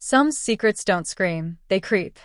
Some secrets don't scream, they creep.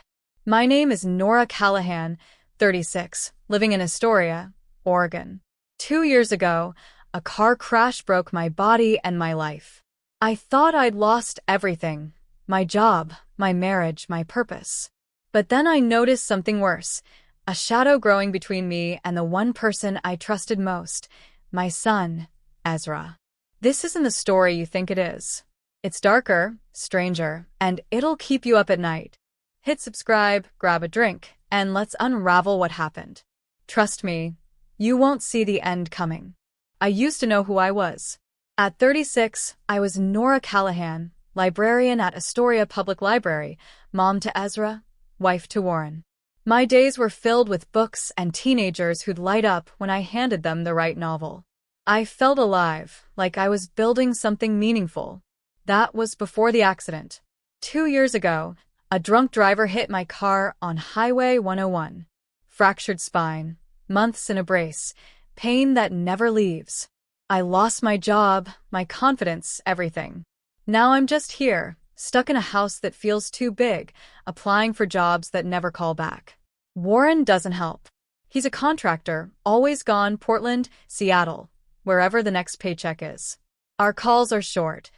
My name is Nora Callahan, 36, living in Astoria, Oregon. 2 years ago, a car crash broke my body and my life. I thought I'd lost everything, my job, my marriage, my purpose. But then I noticed something worse, a shadow growing between me and the one person I trusted most, my son, Ezra. This isn't the story you think it is. It's darker, stranger, and it'll keep you up at night. Hit subscribe, grab a drink, and let's unravel what happened. Trust me, you won't see the end coming. I used to know who I was. At 36, I was Nora Callahan, librarian at Astoria Public Library, mom to Ezra, wife to Warren. My days were filled with books and teenagers who'd light up when I handed them the right novel. I felt alive, like I was building something meaningful. That was before the accident. 2 years ago, a drunk driver hit my car on Highway 101. Fractured spine, months in a brace, pain that never leaves. I lost my job, my confidence, everything. Now I'm just here, stuck in a house that feels too big, applying for jobs that never call back. Warren doesn't help. He's a contractor, always gone, Portland, Seattle, wherever the next paycheck is. Our calls are short.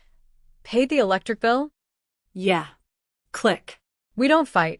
Paid the electric bill? Yeah. Click. We don't fight.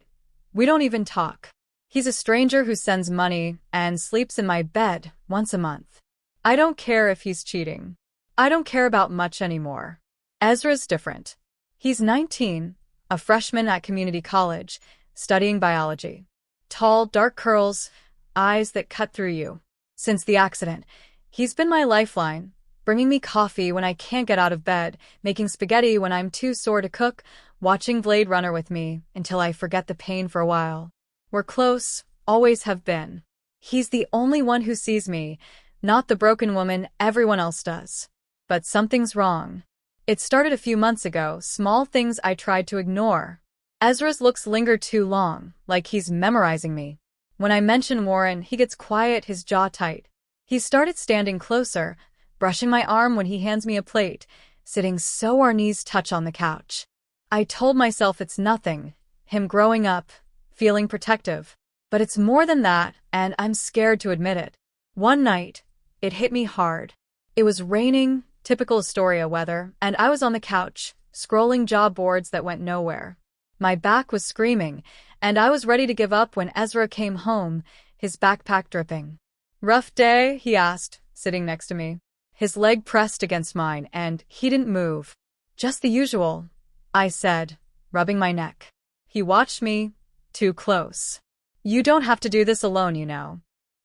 We don't even talk. He's a stranger who sends money and sleeps in my bed once a month. I don't care if he's cheating. I don't care about much anymore. Ezra's different. He's 19, a freshman at community college, studying biology. Tall, dark curls, eyes that cut through you. Since the accident, he's been my lifeline, bringing me coffee when I can't get out of bed, making spaghetti when I'm too sore to cook, watching Blade Runner with me until I forget the pain for a while. We're close, always have been. He's the only one who sees me, not the broken woman everyone else does. But something's wrong. It started a few months ago, small things I tried to ignore. Ezra's looks linger too long, like he's memorizing me. When I mention Warren, he gets quiet, his jaw tight. He started standing closer, brushing my arm when he hands me a plate, sitting so our knees touch on the couch. I told myself it's nothing, him growing up, feeling protective. But it's more than that, and I'm scared to admit it. One night, it hit me hard. It was raining, typical Astoria weather, and I was on the couch, scrolling job boards that went nowhere. My back was screaming, and I was ready to give up when Ezra came home, his backpack dripping. "Rough day?" he asked, sitting next to me. His leg pressed against mine, and he didn't move. "Just the usual," I said, rubbing my neck. He watched me, too close. "You don't have to do this alone, you know."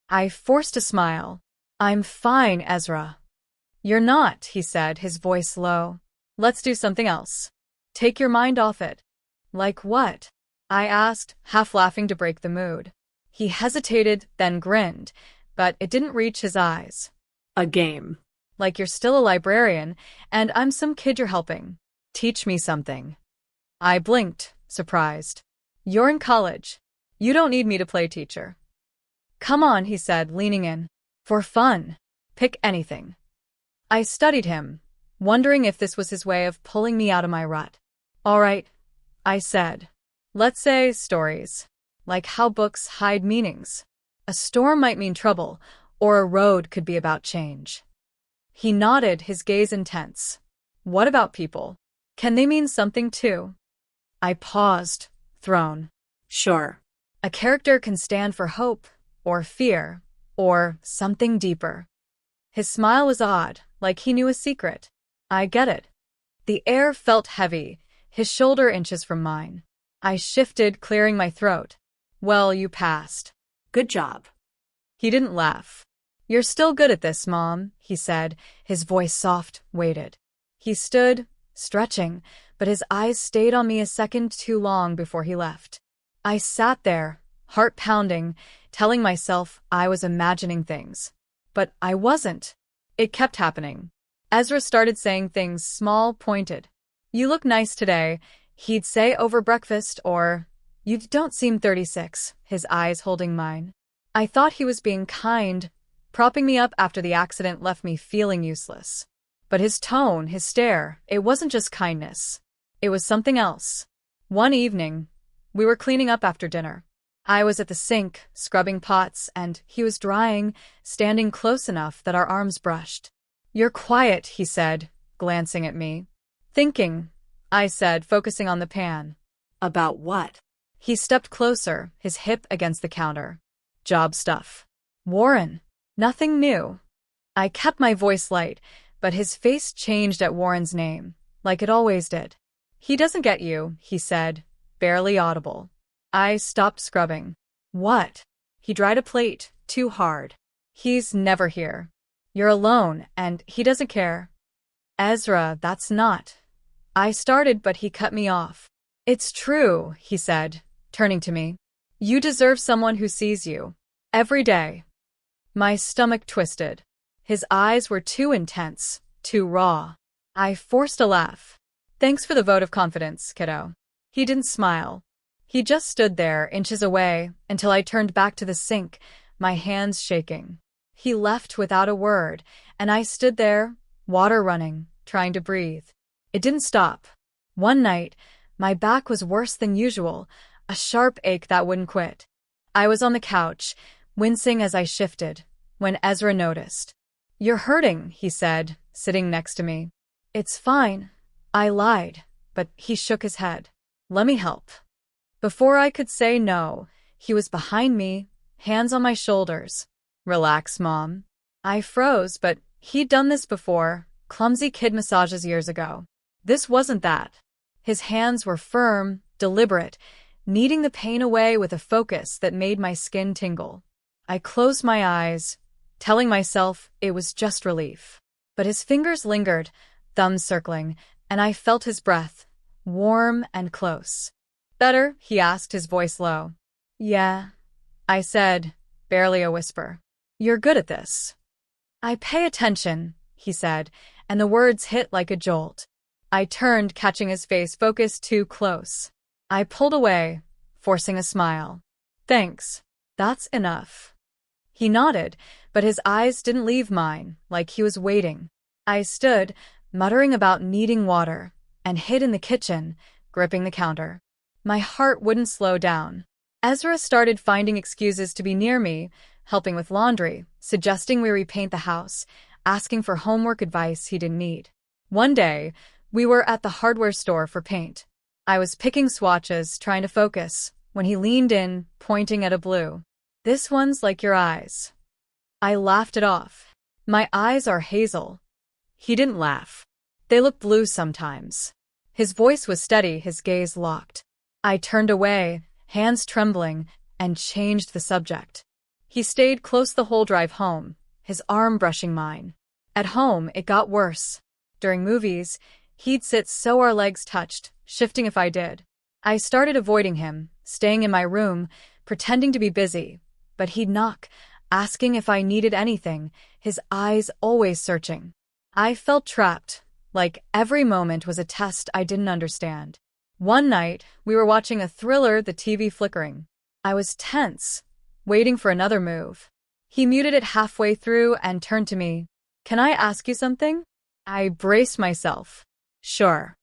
I forced a smile. "I'm fine, Ezra." "You're not," he said, his voice low. "Let's do something else. Take your mind off it." "Like what?" I asked, half laughing to break the mood. He hesitated, then grinned, but it didn't reach his eyes. "A game." "Like you're still a librarian, and I'm some kid you're helping. Teach me something." I blinked, surprised. "You're in college. You don't need me to play teacher." "Come on," he said, leaning in. "For fun. Pick anything." I studied him, wondering if this was his way of pulling me out of my rut. "All right," I said. "Let's say stories. Like how books hide meanings. A storm might mean trouble, or a road could be about change." He nodded, his gaze intense. "What about people? Can they mean something too?" I paused, thrown. "Sure." A character can stand for hope, or fear, or something deeper. His smile was odd, like he knew a secret. "I get it." The air felt heavy, his shoulder inches from mine. I shifted, clearing my throat. "Well, you passed." "Good job." He didn't laugh. "You're still good at this, Mom," he said, his voice soft, weighted. He stood, stretching, but his eyes stayed on me a second too long before he left. I sat there, heart pounding, telling myself I was imagining things. But I wasn't. It kept happening. Ezra started saying things small, pointed. "You look nice today," he'd say over breakfast, or, "You don't seem 36, his eyes holding mine. I thought he was being kind, propping me up after the accident left me feeling useless. But his tone, his stare, it wasn't just kindness. It was something else. One evening, we were cleaning up after dinner. I was at the sink, scrubbing pots, and he was drying, standing close enough that our arms brushed. "You're quiet," he said, glancing at me. "Thinking," I said, focusing on the pan. About what? He stepped closer, his hip against the counter. "Job stuff." "Warren." "Nothing new." I kept my voice light, but his face changed at Warren's name, like it always did. "He doesn't get you," he said, barely audible. I stopped scrubbing. "What?" He dried a plate, too hard. "He's never here. You're alone, and he doesn't care." "Ezra, that's not." I started, but he cut me off. "It's true," he said, turning to me. "You deserve someone who sees you. Every day." My stomach twisted. His eyes were too intense, too raw. I forced a laugh. "Thanks for the vote of confidence, kiddo." He didn't smile. He just stood there, inches away, until I turned back to the sink, my hands shaking. He left without a word, and I stood there, water running, trying to breathe. It didn't stop. One night, my back was worse than usual, a sharp ache that wouldn't quit. I was on the couch, wincing as I shifted, when Ezra noticed. "You're hurting," he said, sitting next to me. "It's fine." I lied, but he shook his head. "Let me help." Before I could say no, he was behind me, hands on my shoulders. "Relax, Mom." I froze, but he'd done this before, clumsy kid massages years ago. This wasn't that. His hands were firm, deliberate, kneading the pain away with a focus that made my skin tingle. I closed my eyes, telling myself it was just relief. But his fingers lingered, thumbs circling, and I felt his breath, warm and close. "Better?" he asked, his voice low. "Yeah," I said, barely a whisper. "You're good at this." "I pay attention," he said, and the words hit like a jolt. I turned, catching his face focused too close. I pulled away, forcing a smile. "Thanks. That's enough." He nodded, but his eyes didn't leave mine, like he was waiting. I stood, muttering about needing water, and hid in the kitchen, gripping the counter. My heart wouldn't slow down. Ezra started finding excuses to be near me, helping with laundry, suggesting we repaint the house, asking for homework advice he didn't need. One day, we were at the hardware store for paint. I was picking swatches, trying to focus, when he leaned in, pointing at a blue. "This one's like your eyes." I laughed it off. "My eyes are hazel." He didn't laugh. "They look blue sometimes." His voice was steady, his gaze locked. I turned away, hands trembling, and changed the subject. He stayed close the whole drive home, his arm brushing mine. At home, it got worse. During movies, he'd sit so our legs touched, shifting if I did. I started avoiding him, staying in my room, pretending to be busy, but he'd knock, asking if I needed anything, his eyes always searching. I felt trapped, like every moment was a test I didn't understand. One night, we were watching a thriller, the TV flickering. I was tense, waiting for another move. He muted it halfway through and turned to me. "Can I ask you something?" I braced myself. "Sure."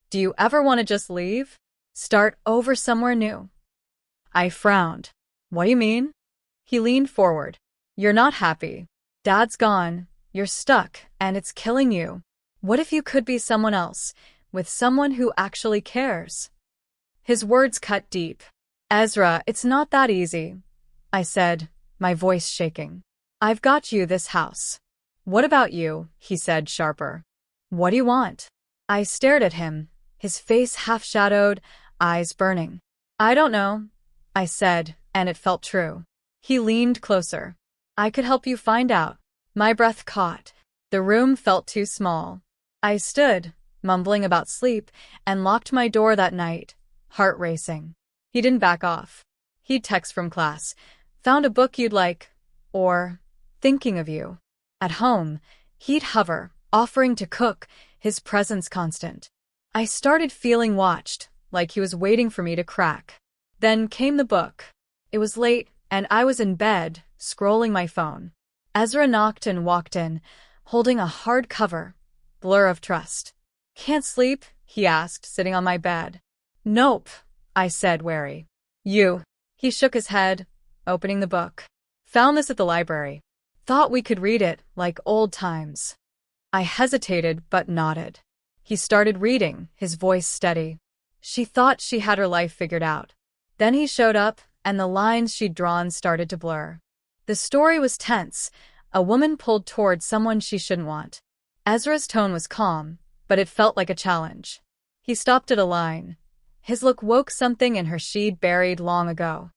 "Do you ever want to just leave? Start over somewhere new?" I frowned. "What do you mean?" He leaned forward. "You're not happy. Dad's gone. You're stuck, and it's killing you. What if you could be someone else, with someone who actually cares?" His words cut deep. "Ezra, it's not that easy," I said, my voice shaking. "I've got you this house." "What about you?" he said, sharper. "What do you want?" I stared at him, his face half-shadowed, eyes burning. "I don't know," I said, and it felt true. He leaned closer. "I could help you find out." My breath caught. The room felt too small. I stood, mumbling about sleep, and locked my door that night, heart racing. He didn't back off. He'd text from class, "Found a book you'd like," or "Thinking of you." At home, he'd hover, offering to cook, his presence constant. I started feeling watched, like he was waiting for me to crack. Then came the book. It was late, and I was in bed, scrolling my phone. Ezra knocked and walked in, holding a hard cover, blur of trust. "Can't sleep?" he asked, sitting on my bed. "Nope," I said, wary. You. He shook his head, opening the book. Found this at the library. Thought we could read it, like old times. I hesitated but nodded. He started reading, his voice steady. She thought she had her life figured out. Then he showed up, and the lines she'd drawn started to blur. The story was tense. A woman pulled toward someone she shouldn't want. Ezra's tone was calm, but it felt like a challenge. He stopped at a line. His look woke something in her she'd buried long ago.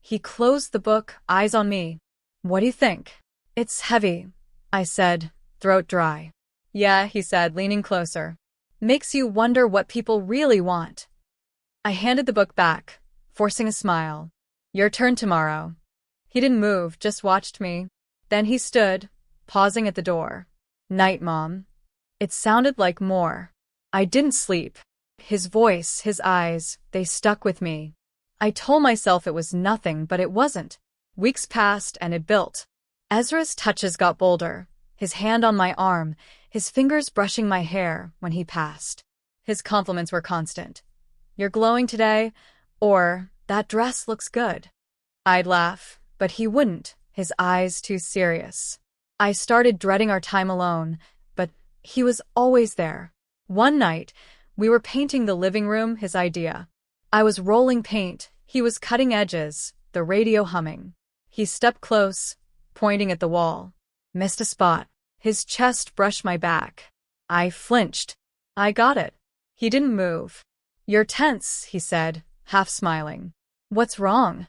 He closed the book, eyes on me. What do you think? It's heavy, I said, throat dry. Yeah, he said, leaning closer. Makes you wonder what people really want. I handed the book back, forcing a smile. Your turn tomorrow. He didn't move, just watched me. Then he stood, pausing at the door. Night, Mom. It sounded like more. I didn't sleep. His voice, his eyes, they stuck with me. I told myself it was nothing, but it wasn't. Weeks passed and it built. Ezra's touches got bolder, his hand on my arm, his fingers brushing my hair when he passed. His compliments were constant. You're glowing today, or that dress looks good. I'd laugh, but he wouldn't, his eyes too serious. I started dreading our time alone, but he was always there. One night, we were painting the living room, his idea. I was rolling paint, he was cutting edges, the radio humming. He stepped close, pointing at the wall. Missed a spot. His chest brushed my back. I flinched. I got it. He didn't move. You're tense, he said, half smiling. What's wrong?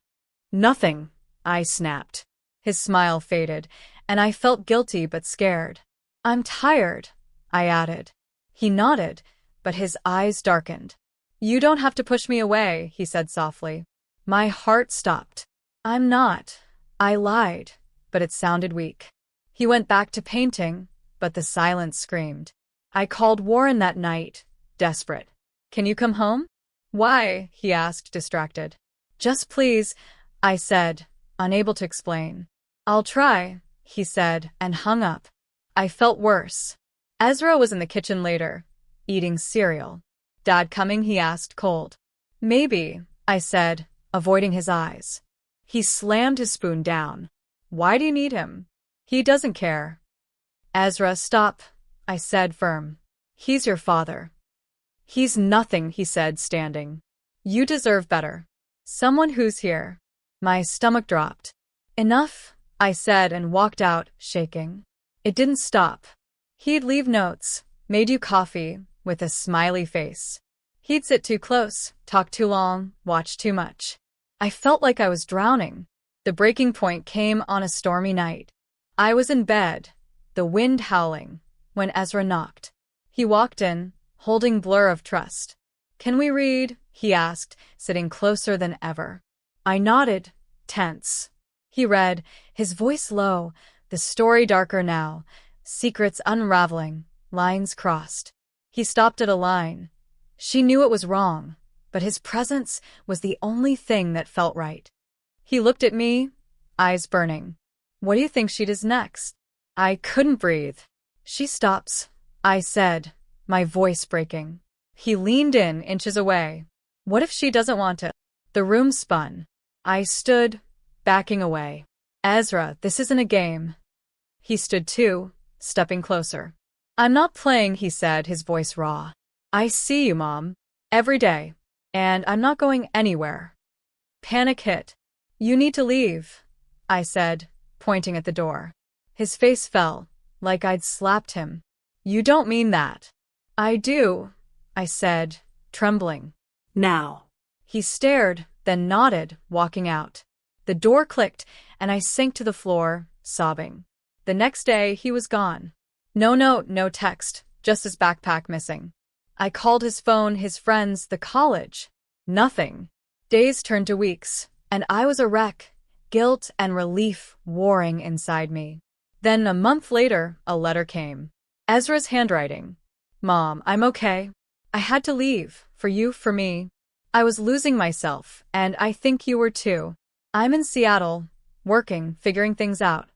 Nothing, I snapped. His smile faded, and I felt guilty but scared. I'm tired, I added. He nodded, but his eyes darkened. You don't have to push me away, he said softly. My heart stopped. I'm not. I lied, but it sounded weak. He went back to painting, but the silence screamed. I called Warren that night, desperate. Can you come home? Why? He asked, distracted. Just please, I said, unable to explain. I'll try, he said, and hung up. I felt worse. Ezra was in the kitchen later, eating cereal. Dad coming? He asked, cold. Maybe, I said, avoiding his eyes. He slammed his spoon down. Why do you need him? He doesn't care. Ezra, stop, I said, firm. He's your father. He's nothing, he said, standing. You deserve better. Someone who's here. My stomach dropped. Enough, I said, and walked out, shaking. It didn't stop. He'd leave notes, made you coffee, with a smiley face. He'd sit too close, talk too long, watch too much. I felt like I was drowning. The breaking point came on a stormy night. I was in bed, the wind howling, when Ezra knocked. He walked in, holding Blur of Trust. Can we read? He asked, sitting closer than ever. I nodded, tense. He read, his voice low, the story darker now, secrets unraveling, lines crossed. He stopped at a line. She knew it was wrong, but his presence was the only thing that felt right. He looked at me, eyes burning. What do you think she does next? I couldn't breathe. She stops, I said, my voice breaking. He leaned in, inches away. What if she doesn't want to? The room spun. I stood, backing away. Ezra, this isn't a game. He stood too, stepping closer. I'm not playing, he said, his voice raw. I see you, Mom. Every day. And I'm not going anywhere. Panic hit. You need to leave, I said, pointing at the door. His face fell, like I'd slapped him. You don't mean that. I do, I said, trembling. Now. He stared, then nodded, walking out. The door clicked, and I sank to the floor, sobbing. The next day, he was gone. No note, no text, just his backpack missing. I called his phone, his friends, the college. Nothing. Days turned to weeks, and I was a wreck, guilt and relief warring inside me. Then a month later, a letter came. Ezra's handwriting. Mom, I'm okay. I had to leave, for you, for me. I was losing myself, and I think you were too. I'm in Seattle, working, figuring things out.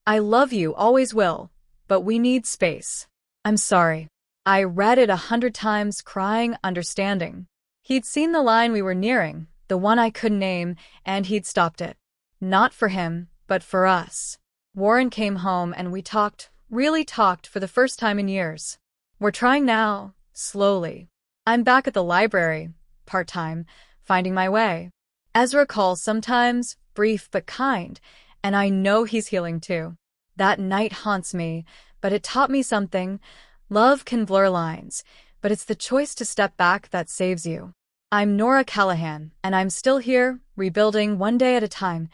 I love you, always will, but we need space. I'm sorry. I read it 100 times, crying, understanding. He'd seen the line we were nearing, the one I couldn't name, and he'd stopped it. Not for him, but for us. Warren came home and we talked, really talked for the first time in years. We're trying now, slowly. I'm back at the library, part-time, finding my way. Ezra calls sometimes, brief but kind, and I know he's healing too. That night haunts me, but it taught me something. Love can blur lines, but it's the choice to step back that saves you. I'm Nora Callahan, and I'm still here, rebuilding one day at a time.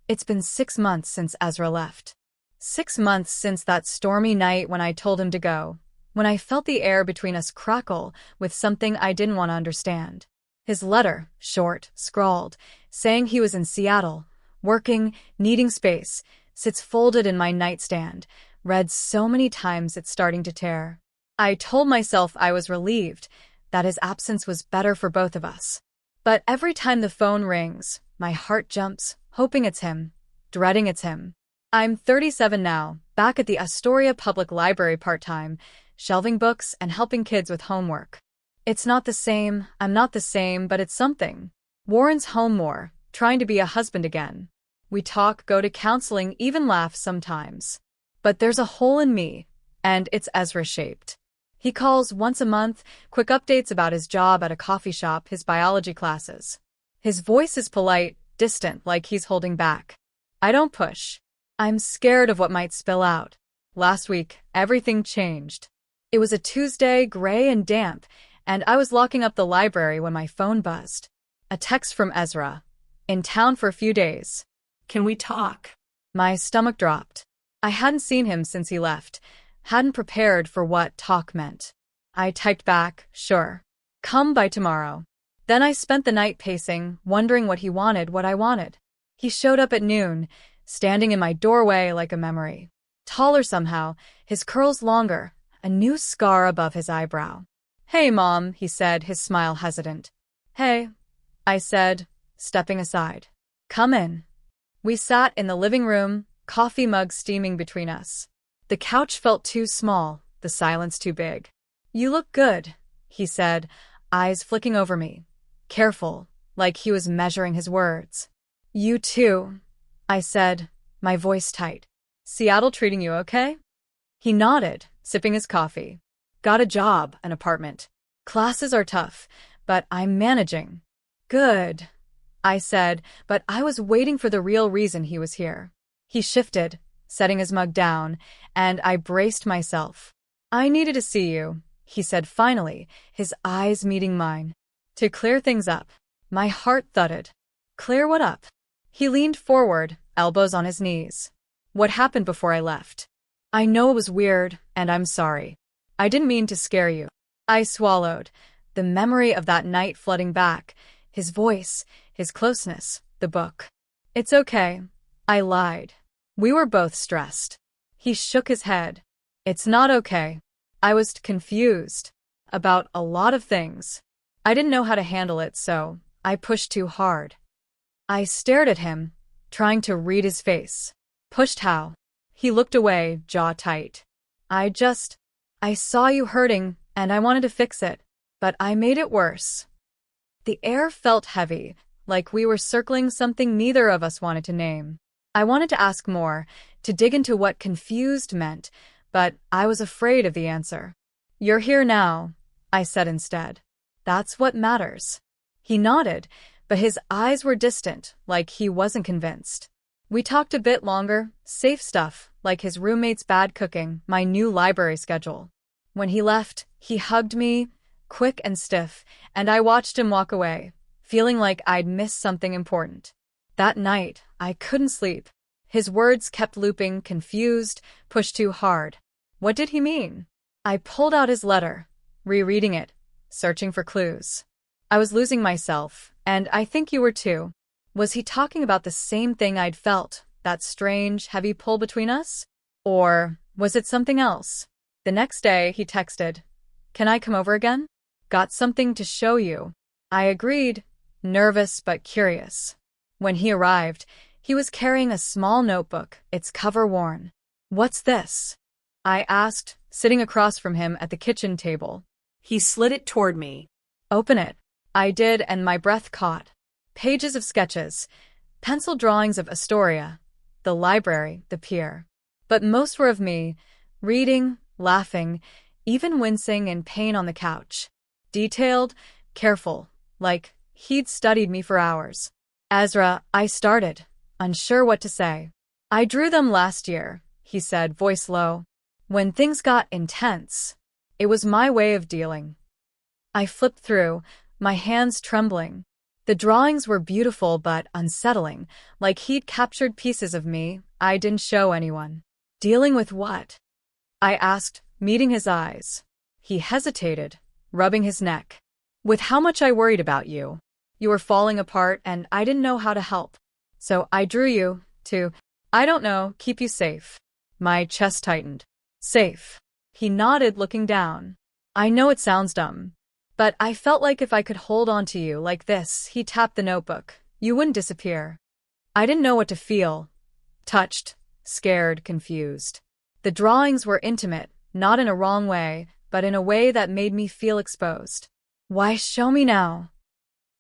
It's been 6 months since Ezra left. 6 months since that stormy night when I told him to go, when I felt the air between us crackle with something I didn't want to understand. His letter, short, scrawled, saying he was in Seattle, working, needing space, sits folded in my nightstand, read so many times it's starting to tear. I told myself I was relieved, that his absence was better for both of us. But every time the phone rings, my heart jumps, hoping it's him, dreading it's him. I'm 37 now, back at the Astoria Public Library part-time, shelving books and helping kids with homework. It's not the same, I'm not the same, but it's something. Warren's home more, trying to be a husband again. We talk, go to counseling, even laugh sometimes. But there's a hole in me, and it's Ezra-shaped. He calls once a month, quick updates about his job at a coffee shop, his biology classes. His voice is polite, distant, like he's holding back. I don't push. I'm scared of what might spill out. Last week, everything changed. It was a Tuesday, gray and damp, and I was locking up the library when my phone buzzed. A text from Ezra. In town for a few days. Can we talk? My stomach dropped. I hadn't seen him since he left. Hadn't prepared for what talk meant. I typed back, sure. Come by tomorrow. Then I spent the night pacing, wondering what he wanted, what I wanted. He showed up at noon, standing in my doorway like a memory. Taller somehow, his curls longer, a new scar above his eyebrow. Hey, Mom, he said, his smile hesitant. Hey, I said, stepping aside. Come in. We sat in the living room, coffee mug steaming between us. The couch felt too small, the silence too big. You look good, he said, eyes flicking over me. Careful, like he was measuring his words. You too, I said, my voice tight. Seattle treating you okay? He nodded, sipping his coffee. Got a job, an apartment. Classes are tough, but I'm managing. Good, I said, but I was waiting for the real reason he was here. He shifted, setting his mug down, and I braced myself. I needed to see you, he said finally, his eyes meeting mine. To clear things up. My heart thudded. Clear what up? He leaned forward, elbows on his knees. What happened before I left? I know it was weird, and I'm sorry. I didn't mean to scare you. I swallowed, the memory of that night flooding back, his voice, his closeness, the book. It's okay. I lied. We were both stressed. He shook his head. It's not okay. I was confused. About a lot of things. I didn't know how to handle it, so I pushed too hard. I stared at him, trying to read his face. Pushed how? He looked away, jaw tight. I saw you hurting, and I wanted to fix it, but I made it worse. The air felt heavy, like we were circling something neither of us wanted to name. I wanted to ask more, to dig into what confused meant, but I was afraid of the answer. You're here now, I said instead. That's what matters. He nodded, but his eyes were distant, like he wasn't convinced. We talked a bit longer, safe stuff, like his roommate's bad cooking, my new library schedule. When he left, he hugged me, quick and stiff, and I watched him walk away, feeling like I'd missed something important. That night, I couldn't sleep. His words kept looping, confused, pushed too hard. What did he mean? I pulled out his letter, rereading it, searching for clues. I was losing myself, and I think you were too. Was he talking about the same thing I'd felt, that strange, heavy pull between us? Or was it something else? The next day, he texted, Can I come over again? Got something to show you. I agreed, nervous but curious. When he arrived, he was carrying a small notebook, its cover worn. What's this? I asked, sitting across from him at the kitchen table. He slid it toward me. Open it. I did, and my breath caught. Pages of sketches, pencil drawings of Astoria, the library, the pier. But most were of me, reading, laughing, even wincing in pain on the couch. Detailed, careful, like he'd studied me for hours. Ezra, I started, unsure what to say. I drew them last year, he said, voice low. When things got intense. It was my way of dealing. I flipped through, my hands trembling. The drawings were beautiful but unsettling, like he'd captured pieces of me I didn't show anyone. Dealing with what? I asked, meeting his eyes. He hesitated, rubbing his neck. With how much I worried about you. You were falling apart and I didn't know how to help. So I drew you to, I don't know, keep you safe. My chest tightened. Safe. He nodded, looking down. I know it sounds dumb, but I felt like if I could hold on to you like this, he tapped the notebook, you wouldn't disappear. I didn't know what to feel. Touched, scared, confused. The drawings were intimate, not in a wrong way, but in a way that made me feel exposed. Why show me now?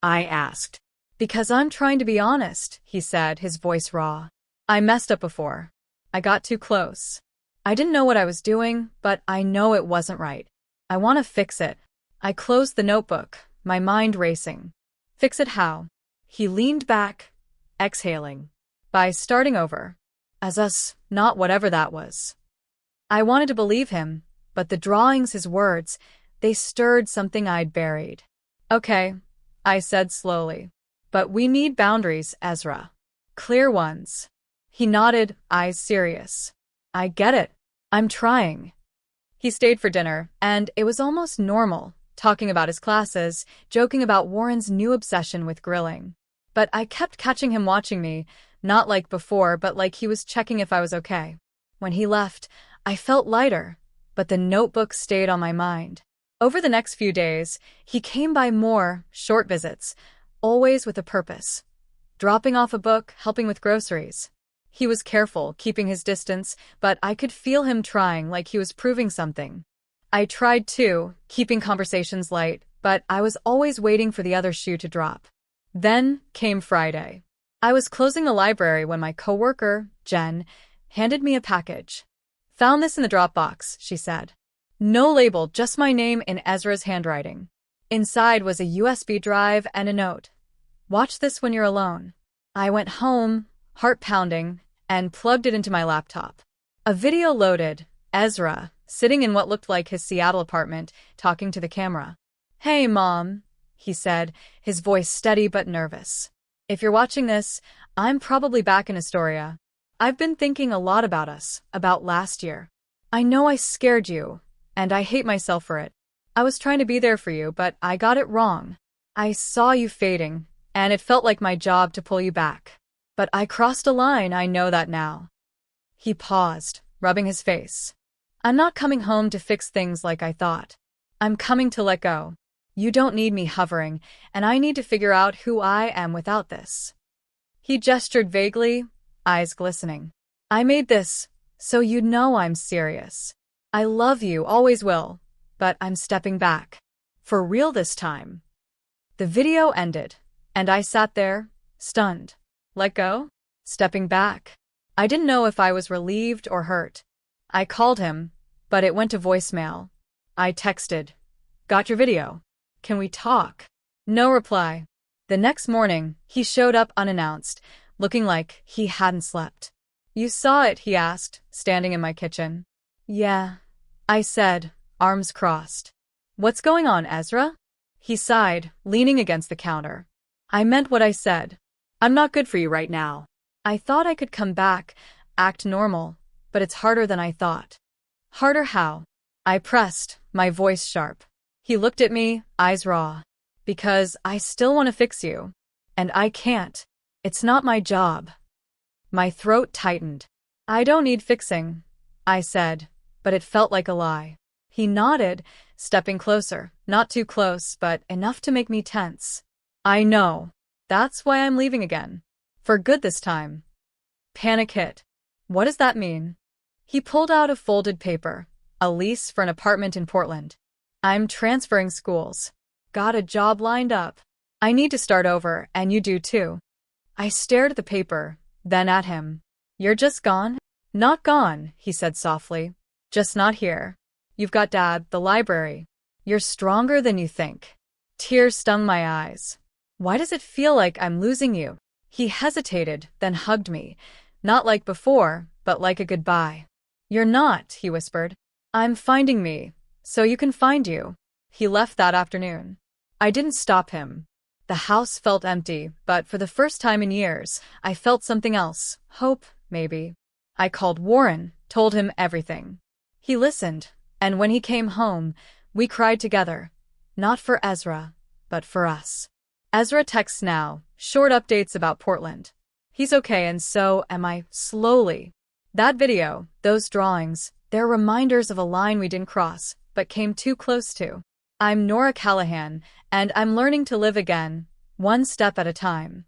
I asked. Because I'm trying to be honest, he said, his voice raw. I messed up before. I got too close. I didn't know what I was doing, but I know it wasn't right. I want to fix it. I closed the notebook, my mind racing. Fix it how? He leaned back, exhaling. By starting over. As us, not whatever that was. I wanted to believe him, but the drawings, his words, they stirred something I'd buried. Okay, I said slowly. But we need boundaries, Ezra. Clear ones. He nodded, eyes serious. I get it. I'm trying. He stayed for dinner, and it was almost normal, talking about his classes, joking about Warren's new obsession with grilling. But I kept catching him watching me, not like before, but like he was checking if I was okay. When he left, I felt lighter, but the notebook stayed on my mind. Over the next few days, he came by more, short visits, always with a purpose. Dropping off a book, helping with groceries. He was careful, keeping his distance, but I could feel him trying, like he was proving something. I tried too, keeping conversations light, but I was always waiting for the other shoe to drop. Then came Friday. I was closing the library when my coworker, Jen, handed me a package. Found this in the Dropbox, she said. No label, just my name in Ezra's handwriting. Inside was a USB drive and a note. Watch this when you're alone. I went home, heart pounding, and plugged it into my laptop. A video loaded, Ezra, sitting in what looked like his Seattle apartment, talking to the camera. Hey, Mom, he said, his voice steady but nervous. If you're watching this, I'm probably back in Astoria. I've been thinking a lot about us, about last year. I know I scared you, and I hate myself for it. I was trying to be there for you, but I got it wrong. I saw you fading, and it felt like my job to pull you back. But I crossed a line, I know that now. He paused, rubbing his face. I'm not coming home to fix things like I thought. I'm coming to let go. You don't need me hovering, and I need to figure out who I am without this. He gestured vaguely, eyes glistening. I made this, so you know I'm serious. I love you, always will, but I'm stepping back. For real this time. The video ended, and I sat there, stunned. Let go? Stepping back. I didn't know if I was relieved or hurt. I called him, but it went to voicemail. I texted. Got your video. Can we talk? No reply. The next morning, he showed up unannounced, looking like he hadn't slept. You saw it, he asked, standing in my kitchen. Yeah, I said, arms crossed. What's going on, Ezra? He sighed, leaning against the counter. I meant what I said. I'm not good for you right now. I thought I could come back, act normal, but it's harder than I thought. Harder how? I pressed, my voice sharp. He looked at me, eyes raw. Because I still want to fix you. And I can't. It's not my job. My throat tightened. I don't need fixing, I said, but it felt like a lie. He nodded, stepping closer, not too close, but enough to make me tense. I know. That's why I'm leaving again. For good this time. Panic hit. What does that mean? He pulled out a folded paper, a lease for an apartment in Portland. I'm transferring schools. Got a job lined up. I need to start over, and you do too. I stared at the paper, then at him. You're just gone? Not gone, he said softly. Just not here. You've got Dad, the library. You're stronger than you think. Tears stung my eyes. Why does it feel like I'm losing you? He hesitated, then hugged me. Not like before, but like a goodbye. You're not, he whispered. I'm finding me, so you can find you. He left that afternoon. I didn't stop him. The house felt empty, but for the first time in years, I felt something else. Hope, maybe. I called Warren, told him everything. He listened, and when he came home, we cried together. Not for Ezra, but for us. Ezra texts now, short updates about Portland. He's okay, and so am I, slowly. That video, those drawings, they're reminders of a line we didn't cross, but came too close to. I'm Nora Callahan, and I'm learning to live again, one step at a time.